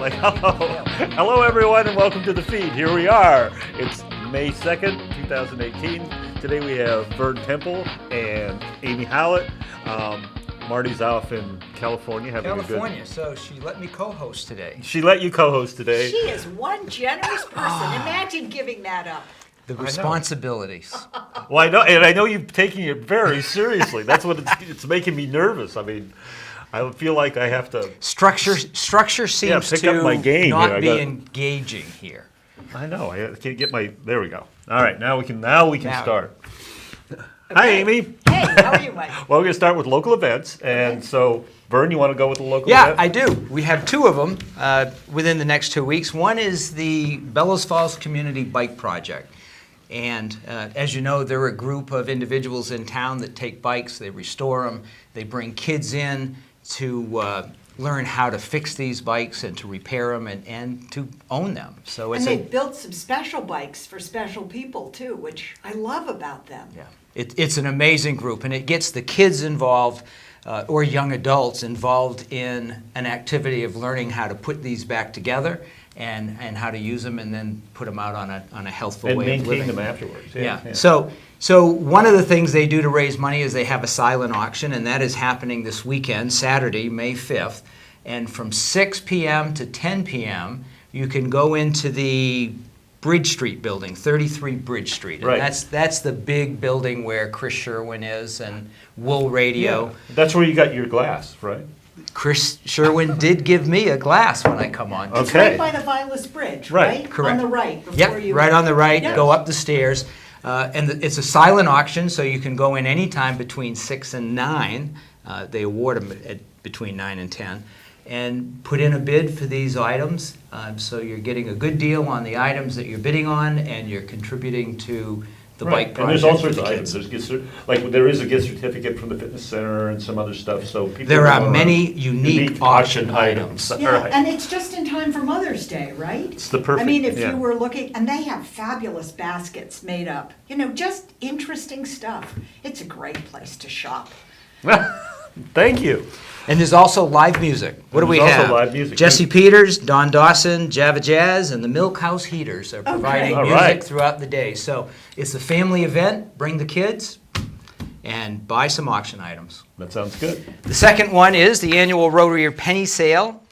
like, hello everyone, and welcome to the feed. Here we are. It's May 2nd, 2018. Today we have Vernon Temple and Amy Howlett. Marty's off in California having a good... So she let me co-host today. She let you co-host today. She is one generous person. Imagine giving that up. The responsibilities. Well, I know, and I know you're taking it very seriously. That's what it's making me nervous. I mean, I feel like I have to... Structure seems pick to up my game not here. be engaging here. I know. I can't get my... There we go. All right, now we can start. Okay. Hi, Amy. Hey, how are you, Mike? Well, we're going to start with local events. And so, Vern, you want to go with the local Yeah, event? I do. We have two of them within the next 2 weeks. One is the Bellows Falls Community Bike Project. And as you know, they're a group of individuals in town that take bikes, they restore them, they bring kids in to learn how to fix these bikes and to repair them and to own them. So And they've built some special bikes for special people, too, which I love about them. Yeah, it's an amazing group, and it gets the kids involved or young adults involved in an activity of learning how to put these back together and how to use them and then put them out on a healthful way of living. And maintain them afterwards. Yeah. So one of the things they do to raise money is they have a silent auction, and that is happening this weekend, Saturday, May 5th. And from 6 p.m. to 10 p.m., you can go into the Bridge Street building, 33 Bridge Street. And Right. that's the big building where Chris Sherwin is and Wool Radio. Yeah. That's where you got your glass, right? Chris Sherwin did give me a glass when I come on. It's Okay. right by the Vilas Bridge, Right. right? Correct. On the right. Before Yep, you... right on the right, Yes. go up the stairs. It's a silent auction, so you can go in anytime between 6 and 9. They award them at between 9 and 10. And put in a bid for these items. So you're getting a good deal on the items that you're bidding on, and you're contributing to the bike project. And there's all for sorts the of kids. items. There is a gift certificate from the fitness center and some other stuff. So people There are want many unique auction items. All Yeah, right. and it's just in time for Mother's Day, right? It's the perfect. I mean, if yeah. you were looking, and they have fabulous baskets made up. You know, just interesting stuff. It's a great place to shop. Thank you. And there's also live music. What do we There's have? also live music. Jesse Peters, Don Dawson, Java Jazz, and the Milk House Heaters are providing All music right. throughout the day. So it's a family event. Bring the kids and buy some auction items. That sounds good. The second one is the annual Rotary Penny Sale.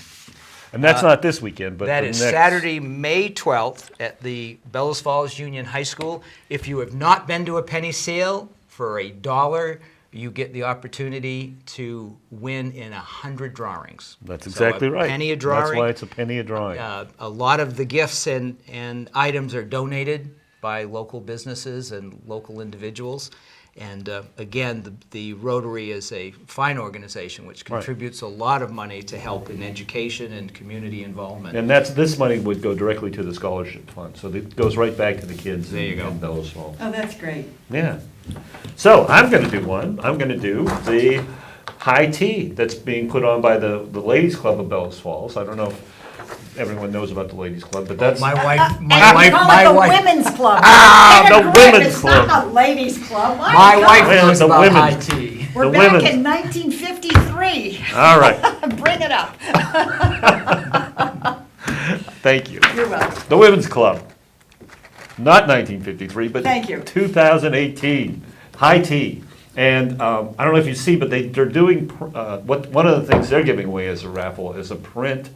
And that's not this weekend, but That the is next. Saturday, May 12th at the Bellows Falls Union High School. If you have not been to a penny sale, for $1, you get the opportunity to win in 100 drawings. That's So exactly right. Penny a drawing. That's why it's a penny a drawing. A lot of the gifts and items are donated by local businesses and local individuals. And again, the Rotary is a fine organization which contributes a lot of money to help in education and community involvement. And this money would go directly to the scholarship fund, so it goes right back to the kids There you go. in Bellows Falls. Oh, that's great. Yeah. So I'm going to do one. I'm going to do the high tea that's being put on by the Ladies Club of Bellows Falls. I don't know if everyone knows about the Ladies Club, but that's... My wife, And we call it the Women's Club. Ah, Get it the correct, Women's Club. It's not the Ladies Club. My wife Well, knows the about women- high tea. We're the back women's- in 1953. All right. Bring it up. Thank you. You're welcome. The Women's Club. Not 1953, but Thank you. 2018. High tea. And I don't know if you see, but they're doing, one of the things they're giving away as a raffle is a print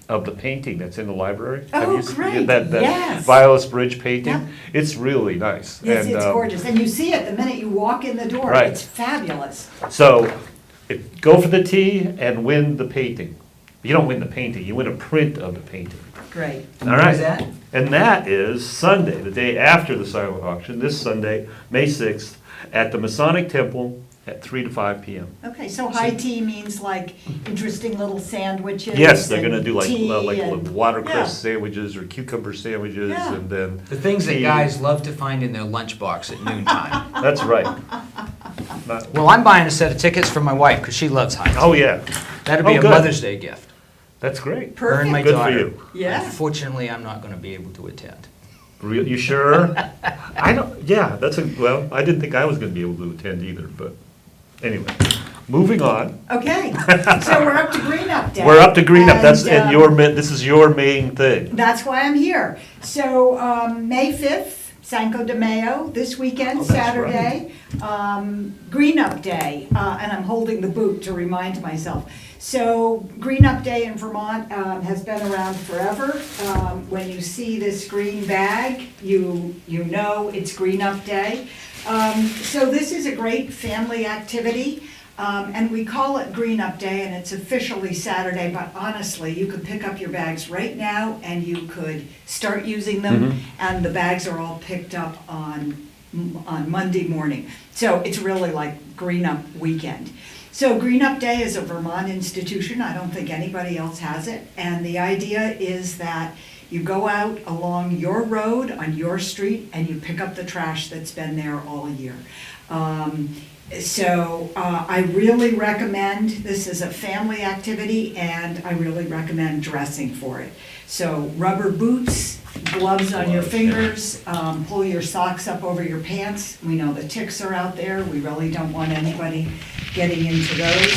of the painting that's in the library. Oh, Have you seen great. That Yes. Vilas Bridge painting? Yeah. It's really nice. Yes, And, it's gorgeous. And you see it the minute you walk in the door. Right. It's fabulous. So, go for the tea and win the painting. You don't win the painting, you win a print of the painting. Great. All right. When is that? And that is Sunday, the day after the silent auction, this Sunday, May 6th, at the Masonic Temple at 3 to 5 p.m. Okay, so high tea means like interesting little sandwiches. Yes, they're gonna and do like tea and- watercress Yeah. sandwiches or cucumber sandwiches, Yeah. and then The things that tea. guys love to find in their lunchbox at noontime. That's right. Not- Well, I'm buying a set of tickets for my wife because she loves high tea. Oh, yeah, That'd be oh, a good. Mother's Day gift. that's great. Her and my Perfect. Good for daughter. you. Yeah. Unfortunately, I'm not going to be able to attend. You sure? I don't, yeah, well, I didn't think I was gonna be able to attend either, but anyway. moving on. Okay, so we're up to Green Up Day. We're up to Green Up. That's And, this is your main thing. That's why I'm here. So, May 5th, Cinco de Mayo, this weekend, Oh, that's Saturday, Green Up Day, and I'm holding the boot to remind myself. So, Green Up Day in Vermont has been around forever. When you see this green bag, you know it's Green Up Day. So this is a great family activity. And we call it Green Up Day, and it's officially Saturday, but honestly, you could pick up your bags right now and you could start using them, and the bags are all picked up on Monday morning. So it's really like Green Up weekend. So Green Up Day is a Vermont institution. I don't think anybody else has it. And the idea is that you go out along your road on your street and you pick up the trash that's been there all year. So I really recommend, this is a family activity, and I really recommend dressing for it. So rubber boots, gloves on your fingers, pull your socks up over your pants. We know the ticks are out there. We really don't want anybody getting into those.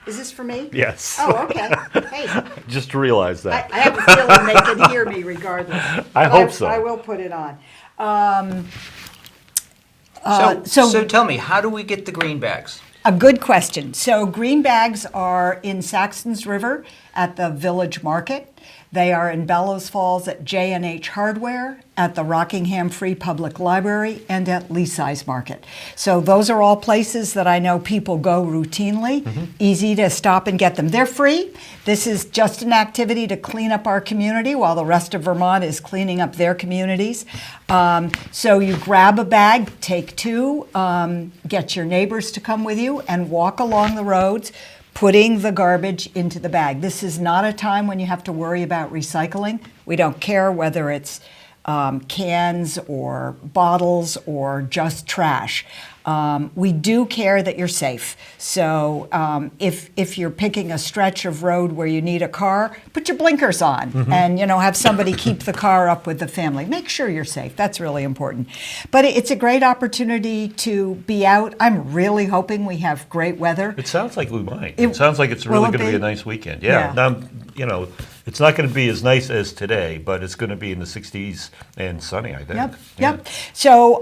Is this for me? Yes. Oh, okay. Hey, Just realize that. I have a feeling they can hear me regardless. I hope so. I will put it on. So tell me, how do we get the green bags? A good question. So green bags are in Saxon's River at the Village Market. They are in Bellows Falls at J&H Hardware, at the Rockingham Free Public Library, and at Leasi's Market. So those are all places that I know people go routinely. Easy to stop and get them. They're free. This is just an activity to clean up our community while the rest of Vermont is cleaning up their communities. So you grab a bag, take two, get your neighbors to come with you, and walk along the roads, putting the garbage into the bag. This is not a time when you have to worry about recycling. We don't care whether it's cans or bottles or just trash. We do care that you're safe. So if you're picking a stretch of road where you need a car, put your blinkers on and have somebody keep the car up with the family. Make sure you're safe. That's really important. But it's a great opportunity to be out. I'm really hoping we have great weather. It sounds like we might. It sounds like it's really going to be a nice weekend. Yeah. Now, it's not going to be as nice as today, but it's going to be in the 60s and sunny, I think. Yep. So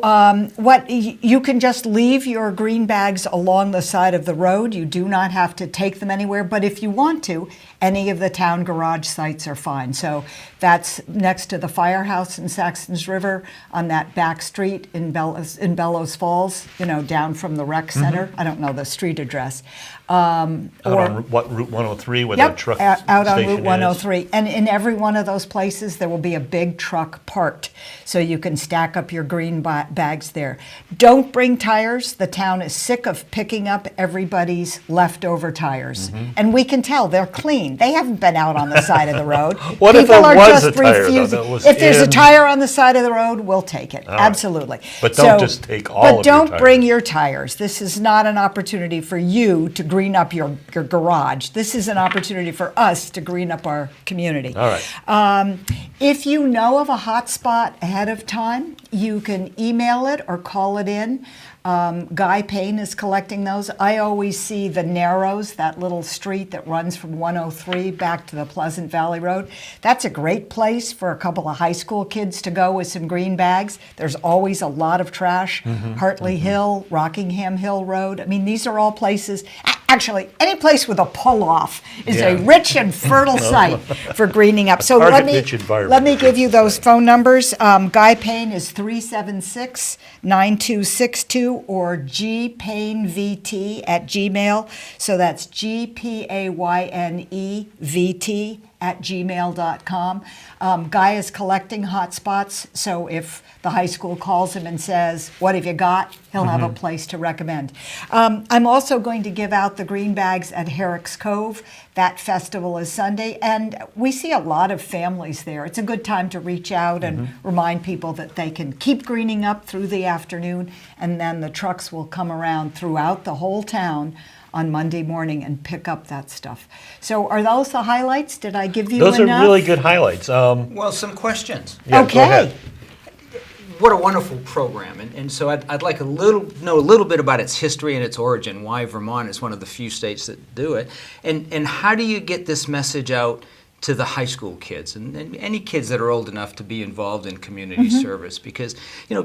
you can just leave your green bags along the side of the road. You do not have to take them anywhere, but if you want to, any of the town garage sites are fine. So that's next to the firehouse in Saxon's River, on that back street in Bellows Falls, down from the rec center. I don't know the street address. On Route 103 where that truck out on station Route 103. And in every one of those places, there will be a big truck parked, so you can stack up your green bags there. Don't bring tires. The town is sick of picking up everybody's leftover tires. And we can tell they're clean. They haven't been out on the side of the road. What if there People are was just a tire, though, refusing. that was If there's a in- tire on the side of the road, we'll take it. Absolutely. But don't just take all of your But don't tires. bring your tires. This is not an opportunity for you to green up your garage. This is an opportunity for us to green up our community. All right. If you know of a hot spot ahead of time, you can email it or call it in. Guy Payne is collecting those. I always see the Narrows, that little street that runs from 103 back to the Pleasant Valley Road. That's a great place for a couple of high school kids to go with some green bags. There's always a lot of trash. Hartley Hill, Rockingham Hill Road. I mean, these are all places. Actually, any place with a pull-off is a rich and fertile site for greening up. So Target niche environment. let me give you those phone numbers. Guy Payne is 376-9262 or gpaynevt@gmail. So that's GPAYNEVT@gmail.com. Guy is collecting hotspots, so if the high school calls him and says, "What have you got?" he'll have a place to recommend. I'm also going to give out the green bags at Herrick's Cove. That festival is Sunday, and we see a lot of families there. It's a good time to reach out and remind people that they can keep greening up through the afternoon, and then the trucks will come around throughout the whole town on Monday morning and pick up that stuff. So are those the highlights? Did I give you Those enough? are really good highlights. Well, some questions. Yeah, go Okay. ahead. what a wonderful program. And so I'd like know a little bit about its history and its origin, why Vermont is one of the few states that do it. And how do you get this message out to the high school kids and any kids that are old enough to be involved in community service? Because,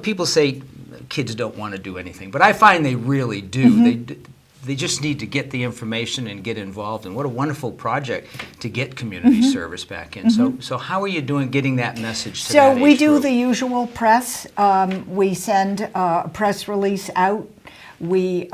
people say kids don't want to do anything, but I find they really do. They just need to get the information and get involved. And what a wonderful project to get community service back in. So how are you doing getting that message to that age So we do group? the usual press. We send a press release out. We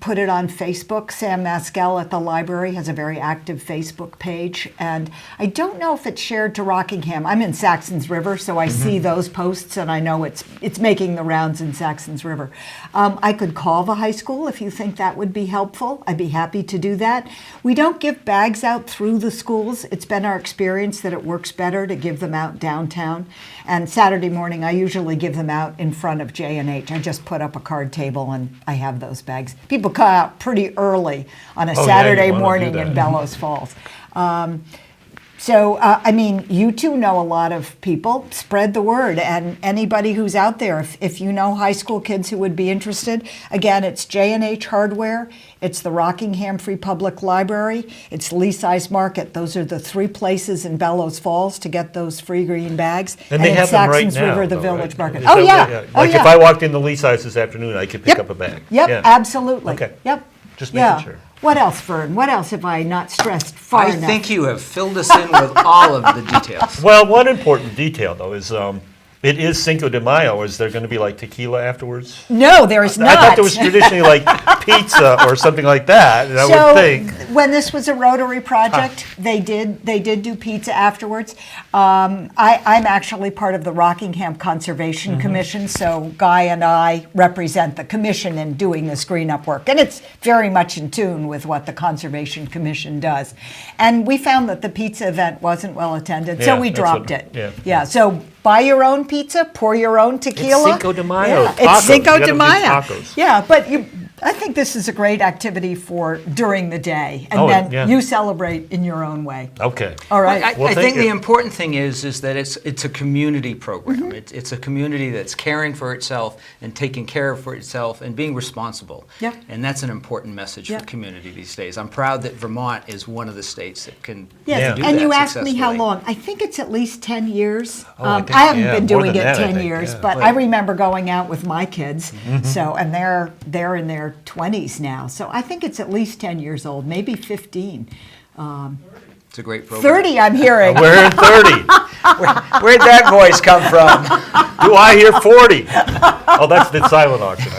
put it on Facebook. Sam Maskell at the library has a very active Facebook page. And I don't know if it's shared to Rockingham. I'm in Saxons River, so I see those posts, and I know it's making the rounds in Saxons River. I could call the high school if you think that would be helpful. I'd be happy to do that. We don't give bags out through the schools. It's been our experience that it works better to give them out downtown. And Saturday morning, I usually give them out in front of J&H. I just put up a card table and I have those bags. People come out pretty early on a Saturday morning in Bellows Falls. You two know a lot of people. Spread the word. And anybody who's out there, if you know high school kids who would be interested, again, it's J&H Hardware, it's the Rockingham Free Public Library, it's Leasey's Market. Those are the three places in Bellows Falls to get those free green bags. And they have them right Saxons now, River, the though, Village right? Market. Is Oh, that yeah. what- Like if I walked into Leasey's this afternoon, I could pick up a bag. Yep, Yeah. absolutely. Okay. Yep. Just making sure. What else, Vern? What else have I not stressed far I enough? think you have filled us in with all of the details. Well, one important detail, though, is it is Cinco de Mayo. Is there going to be like tequila afterwards? No, there is not. I thought there was traditionally like pizza or something like that, and I So would think. when this was a Rotary project, they did do pizza afterwards. I'm actually part of the Rockingham Conservation Commission, so Guy and I represent the commission in doing this green up work, and it's very much in tune with what the Conservation Commission does. And we found that the pizza event wasn't well attended, so Yeah, we that's dropped what- it. yeah. So buy your own pizza, pour your own tequila. Cinco de Mayo, Yeah, tacos. it's Cinco You de gotta do Mayo. tacos. Yeah, but I think this is a great activity for during the day, and then yeah. you celebrate in your own way. Okay. All right. I Well, think thank the you. important thing is that it's a community program. It's a community that's caring for itself and taking care of for itself and being responsible. Yep. And that's an important message Yep. for community these days. I'm proud that Vermont is one of the states that can Yes, Yeah. do and that you asked me how successfully. long. I think it's at least 10 years. I think- I haven't yeah, been more doing than it that, I 10 think, years, yeah. but I remember going out with my kids. So, and they're in their 20s now. So I think it's at least 10 years old, maybe 15. It's a great program. 30, I'm hearing. We're in 30. Where'd that voice come from? Do I hear 40? Oh, that's the silent auction.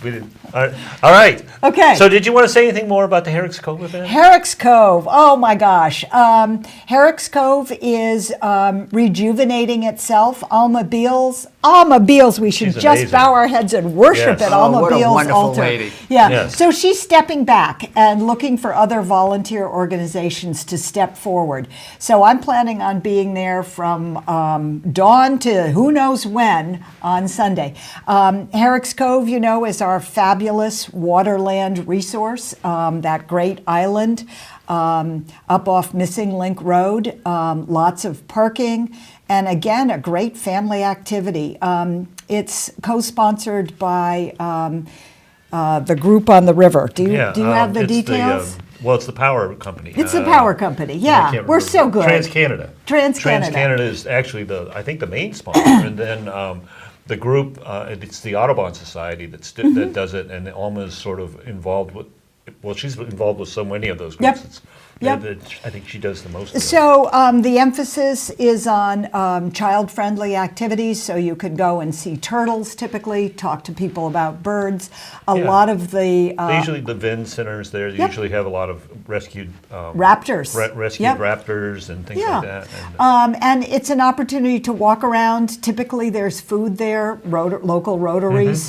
We didn't. All right. Okay. So did you want to say anything more about the Herrick's Cove event? Herrick's Cove. Oh my gosh. Herrick's Cove is rejuvenating itself. Alma Beals, we should She's just amazing. bow our heads and worship Yes. at Oh, Alma what a Beals' wonderful altar. lady. Yeah. Yes. So she's stepping back and looking for other volunteer organizations to step forward. So I'm planning on being there from dawn to who knows when on Sunday. Herrick's Cove, is our fabulous waterland resource, that great island up off Missing Link Road, lots of parking, and again, a great family activity. It's co-sponsored by the group on the river. Do you have the it's details? It's the power company. It's the power company, I yeah. can't We're remember. so good. TransCanada. TransCanada. TransCanada is actually I think the main sponsor, and then the group, it's the Audubon Society that does it, and Alma is sort of involved with. Well, she's involved with so many of those groups. Yep. It's, Yep. I think she does the most of them. So the emphasis is on child-friendly activities, so you could go and see turtles typically, talk to people about birds. A Yeah. lot of the... They usually, the Venn centers there, they Yep. usually have a lot of rescued raptors. rescued Yep. raptors and things Yeah. like that. And, And it's an opportunity to walk around. Typically, there's food there. Local Rotaries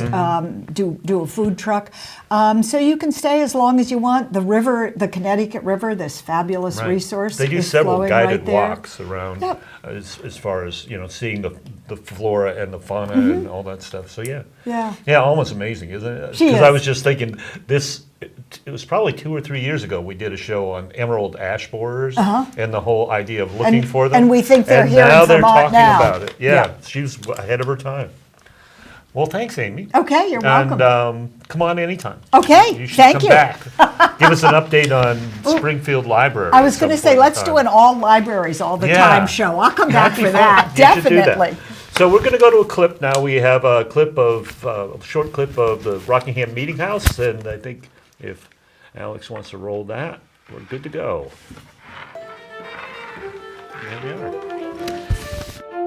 do a food truck. So you can stay as long as you want. The river, the Connecticut River, this this fabulous Right. resource. They do is several flowing guided right there. walks around Yep. as far as, seeing the flora and the fauna and all that stuff. So yeah. Yeah. Yeah, almost amazing, isn't it? She Because is. I was just thinking it was probably 2 or 3 years ago we did a show on emerald ash borers and the whole idea of looking And- for them. and we think they're and here in now they're Vermont talking now. about it. Yeah, Yeah. she was ahead of her time. Well, thanks, Amy. Okay, you're welcome. And come on anytime. Okay, You should thank come you. back. Give us an update on Springfield Library. I was at going to some say, point in let's time. do an all libraries all the Yeah. time show. I'll come back That'd be for fun. that. You should do that. Definitely. So we're going to go to a clip now. We have a clip of a short clip of the Rockingham Meeting House, and I think if Alex wants to roll that, we're good to go. There we are.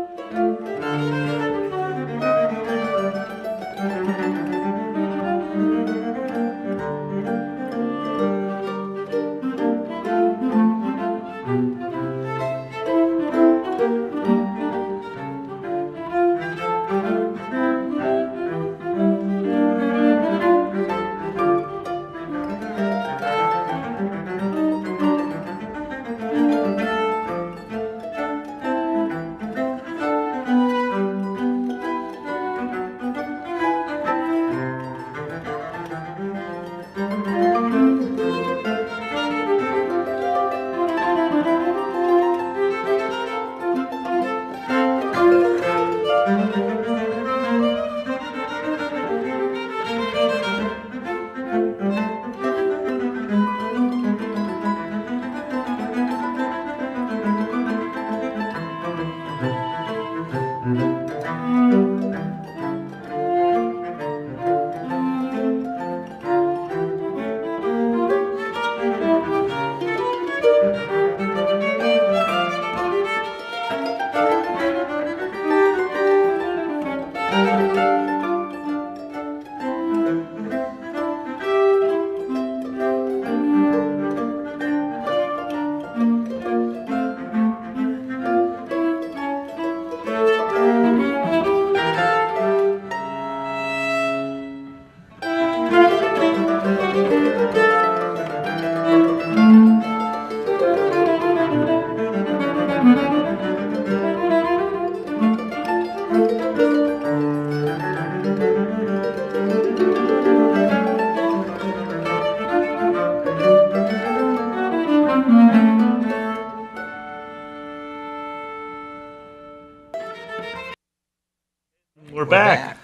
We're back.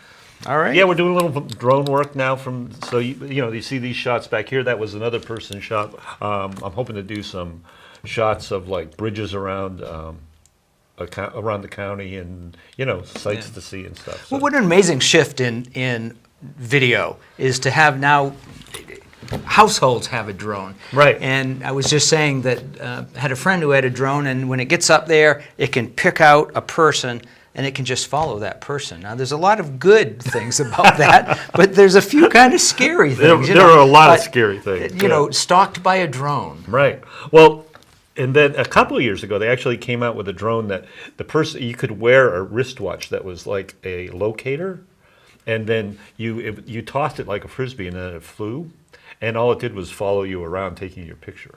All right. Yeah, we're doing a little drone work now so you see these shots back here. That was another person's shot. I'm hoping to do some shots of like bridges around around the county and sights to see and stuff. So. Well, what an amazing shift in video is to have now households have a drone. Right. And I was just saying that I had a friend who had a drone, and when it gets up there, it can pick out a person and it can just follow that person. Now, there's a lot of good things about that, but there's a few kind of scary things. There are a lot of scary things. Stalked by a drone. Right. Well, and then a couple of years ago, they actually came out with a drone that you could wear a wristwatch that was like a locator, and then you tossed it like a frisbee, and then it flew, and all it did was follow you around, taking your picture.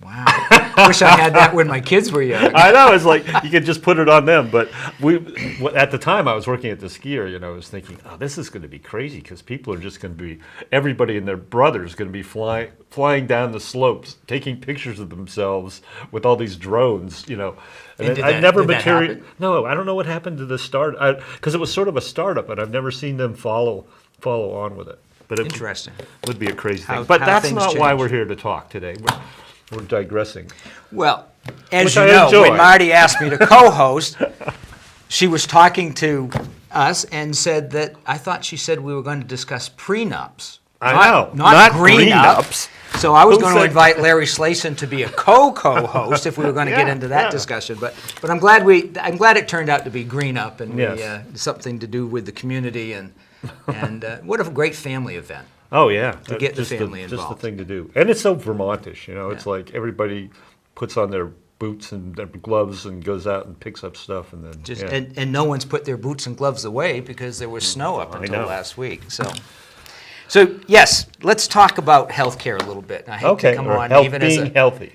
Wow. Wish I had that when my kids were young. I know, it's like you could just put it on them. But at the time I was working at the skier, I was thinking, oh, this is going to be crazy because people are just going to be, everybody and their brother is going to be flying down the slopes, taking pictures of themselves with all these drones, And did I that- never did that happen? No, I don't know what happened to the start, because it was sort of a startup, and I've never seen them follow on with it. But it Interesting. would be a crazy How- thing. But how that's things not why change. we're here to talk today. We're digressing. Well, as Which you I know, enjoy. when Marty asked me to co-host, she was talking to us and said that I thought she said we were going to discuss prenups. I Not know. Not green greenups. ups. So I was Who going to said- invite Larry Slason to be a co-host if we were going to get Yeah, into that yeah. discussion. But I'm glad it turned out to be green up and Yes. something to do with the community and what a great family event. Oh yeah, To get the Just family just the involved. thing to do, and it's so Vermontish. It's Yeah. like everybody puts on their boots and their gloves and goes out and picks up stuff, and then Just yeah. and no one's put their boots and gloves away because there was snow up I until know. last week. So, So yes, let's talk about healthcare a little bit. I hate to come or on health, even being healthy.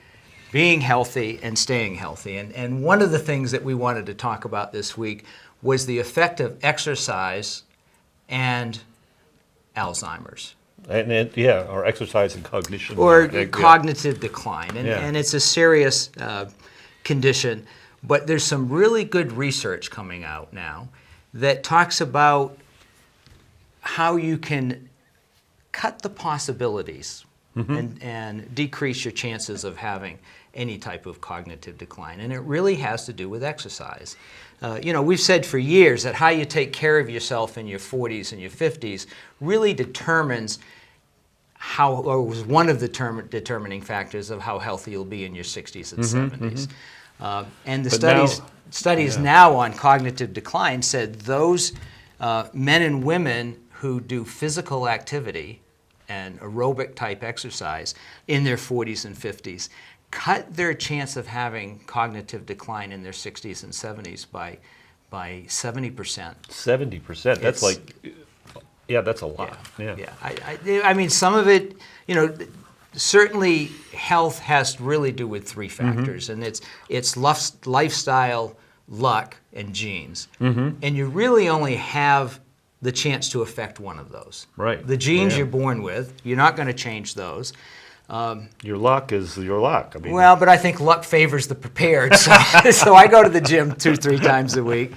being healthy and staying healthy. And one of the things that we wanted to talk about this week was the effect of exercise and Alzheimer's. And or exercise and cognition. Or Yeah. cognitive decline. Yeah. And it's a serious condition. But there's some really good research coming out now that talks about how you can cut the possibilities and decrease your chances of having any type of cognitive decline. And it really has to do with exercise. We've said for years that how you take care of yourself in your 40s and your 50s really determines or was one of the determining factors of how healthy you'll be in your 60s and 70s. And the studies now on cognitive decline said those men and women who do physical activity and aerobic type exercise in their 40s and 50s cut their chance of having cognitive decline in their 60s and 70s by 70%. 70%. That's that's a lot. Yeah. I mean, some of it, certainly health has to really do with three factors, and it's lifestyle, luck, and genes. And you really only have the chance to affect one of those. Right. The genes you're born with, you're not going to change those. Your luck is your luck. I mean, Well, but I think luck favors the prepared, so I go to the gym 2-3 times a week.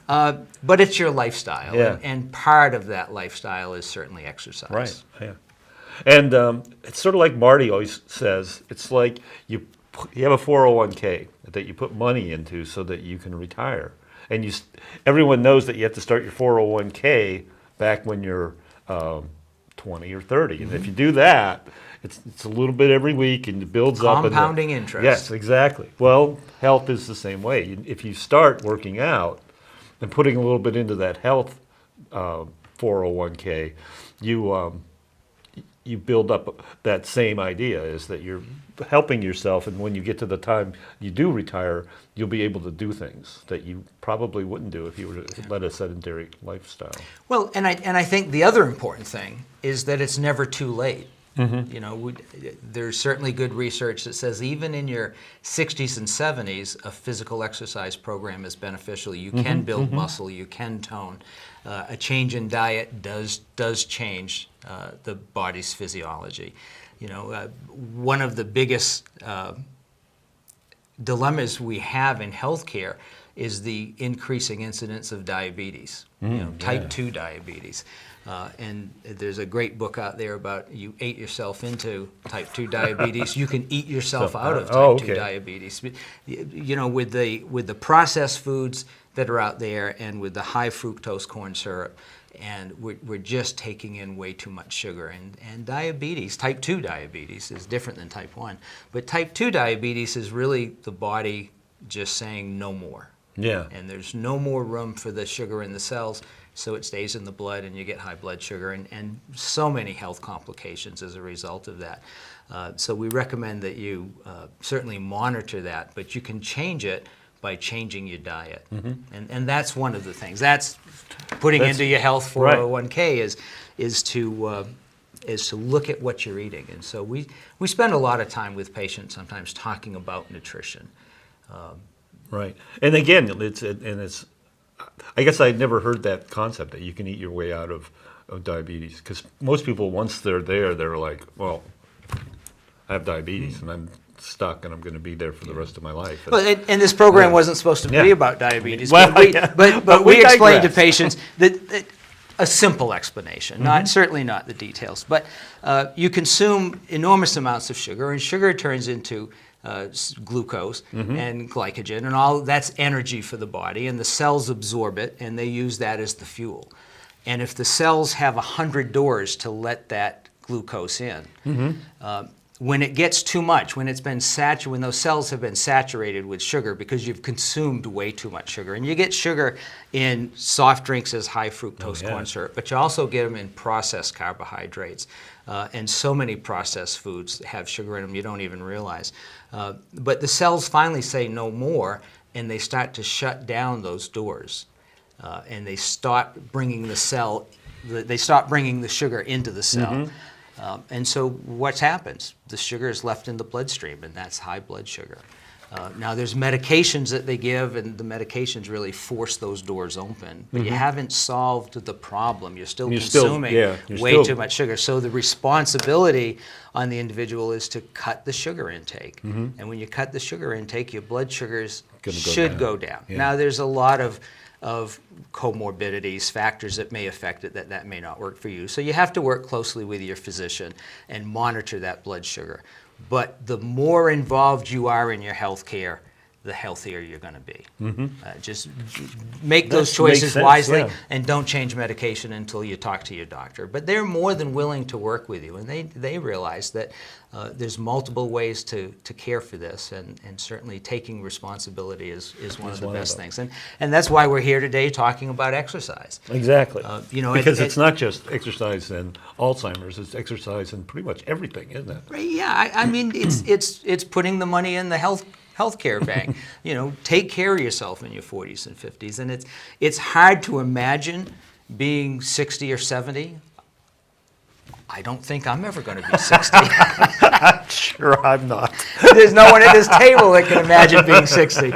But it's your lifestyle, and part of that lifestyle is certainly exercise. Right. Yeah. And it's sort of like Marty always says. It's like you have a 401k that you put money into so that you can retire, and everyone knows that you have to start your 401k back when you're 20 or 30, and if you do that. It's a little bit every week, and it builds up. Compounding interest. Yes, exactly. Well, health is the same way. If you start working out and putting a little bit into that health 401k, you build up that same idea, is that you're helping yourself, and when you get to the time you do retire, you'll be able to do things that you probably wouldn't do if you were to led a sedentary lifestyle. Well, and I think the other important thing is that it's never too late. There's certainly good research that says even in your 60s and 70s, a physical exercise program is beneficial. You can build muscle, you can tone. A change in diet does change the body's physiology. One of the biggest dilemmas we have in healthcare is the increasing incidence of diabetes, type 2 diabetes. And there's a great book out there about you ate yourself into type 2 diabetes. You can eat yourself out of type 2 diabetes. With the processed foods that are out there and with the high fructose corn syrup, and we're just taking in way too much sugar. And diabetes, type 2 diabetes, is different than type 1. But type 2 diabetes is really the body just saying no more. Yeah. And there's no more room for the sugar in the cells, so it stays in the blood and you get high blood sugar and so many health complications as a result of that. So we recommend that you certainly monitor that, but you can change it by changing your diet. And that's one of the things. That's putting into your health 401k is to look at what you're eating. And so we spend a lot of time with patients sometimes talking about nutrition. Right. And again, it's I guess I'd never heard that concept that you can eat your way out of diabetes, because most people, once they're there, they're like, well, I have diabetes and I'm stuck and I'm going to be there for the rest of my life. Well, and this program wasn't supposed to be about diabetes, Well, but we explain to digress. patients that a simple explanation, certainly not the details, but you consume enormous amounts of sugar, and sugar turns into glucose and glycogen, and all that's energy for the body, and the cells absorb it, and they use that as the fuel. And if the cells have 100 doors to let that glucose in, when it gets too much, when those cells have been saturated with sugar because you've consumed way too much sugar, and you get sugar in soft drinks as high fructose corn syrup, but you also get them in processed carbohydrates. And so many processed foods have sugar in them you don't even realize. But the cells finally say no more, and they start to shut down those doors. And they stop bringing the cell they stop bringing the sugar into the cell. And so what happens? The sugar is left in the bloodstream, and that's high blood sugar. Now there's medications that they give, and the medications really force those doors open. But you haven't solved the problem. You're still consuming way too much sugar. So the responsibility on the individual is to cut the sugar intake. And when you cut the sugar intake, your blood sugars should go down. Yeah. Now there's a lot of comorbidities, factors that may affect it that may not work for you. So you have to work closely with your physician and monitor that blood sugar. But the more involved you are in your health care, the healthier you're going to be. Just make those choices wisely, and don't change medication until you talk to your doctor. But they're more than willing to work with you, and they realize that there's multiple ways to care for this, and certainly taking responsibility is one of the best things. And that's why we're here today talking about exercise. Exactly. Because it's not just exercise in Alzheimer's; it's exercise in pretty much everything, isn't it? Right, yeah, I mean, it's putting the money in the healthcare bank. Take care of yourself in your 40s and 50s, and it's hard to imagine being 60 or 70. I don't think I'm ever going to be 60. Sure, I'm not. There's no one at this table that can imagine being 60.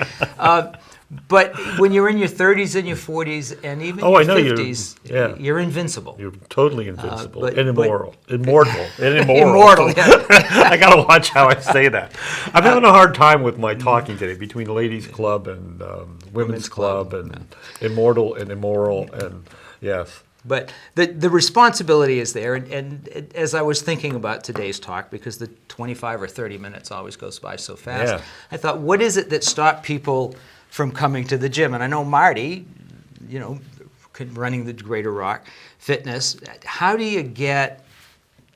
But when you're in your 30s and your 40s and even your 50s, you're invincible. You're totally invincible and Immortal, yeah. I got to watch how I say that. I'm having a hard time with my talking today between ladies' club and women's club and immortal and immoral and yes. But the responsibility is there, and as I was thinking about today's talk, because the 25 or 30 minutes always goes by so fast, I thought, what is it that stopped people from coming to the gym? And I know Marty, running the Greater Rock Fitness, how do you get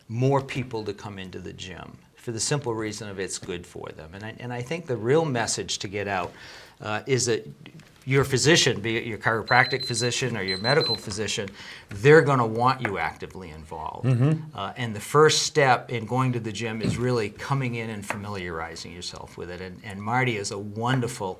more people to come into the gym? For the simple reason of it's good for them. And I think the real message to get out is that your physician, be it your chiropractic physician or your medical physician, they're going to want you actively involved. And the first step in going to the gym is really coming in and familiarizing yourself with it. And Marty is a wonderful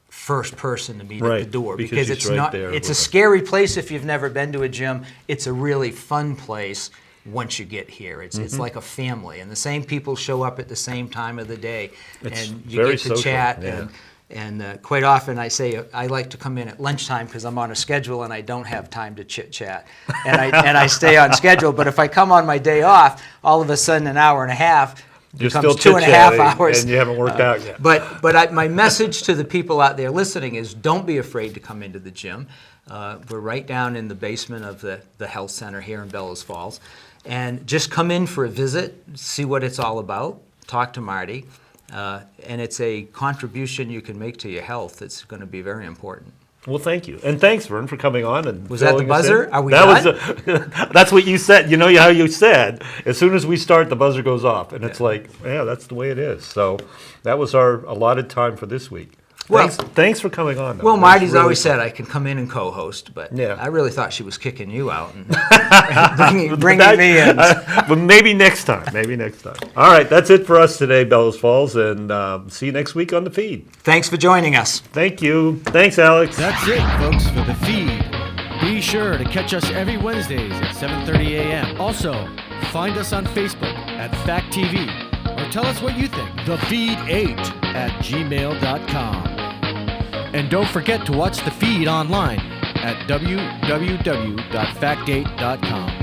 first person to meet at the door, because it's a scary place if you've never been to a gym. It's a really fun place once you get here. It's like a family, and the same people show up at the same time of the day, and you get to chat. And quite often I say I like to come in at lunchtime because I'm on a schedule and I don't have time to chit-chat. And I stay on schedule, but if I come on my day off, all of a sudden an hour and a half becomes 2.5 hours. And you haven't worked out yet. But my message to the people out there listening is, don't be afraid to come into the gym. We're right down in the basement of the health center here in Bellows Falls. And just come in for a visit, see what it's all about, talk to Marty. And it's a contribution you can make to your health that's going to be very important. Well, thank you. And thanks, Vern, for coming on. And was that the buzzer? Are we done? That's what you said. You know how you said, as soon as we start, the buzzer goes off. And it's like, yeah, that's the way it is. So that was our allotted time for this week. Well, thanks for coming on. Well, Marty's really always said I can come in and co-host, but I really thought she was kicking you out and bringing me in. But maybe next time. All right, that's it for us today, Bellows Falls, and see you next week on The Feed. Thanks for joining us. Thank you. Thanks, Alex. That's it, folks, for The Feed. Be sure to catch us every Wednesdays at 7:30 a.m. Also, find us on Facebook at Fact TV, or tell us what you think. thefeed8@gmail.com. And don't forget to watch The Feed online at www.fact8.com.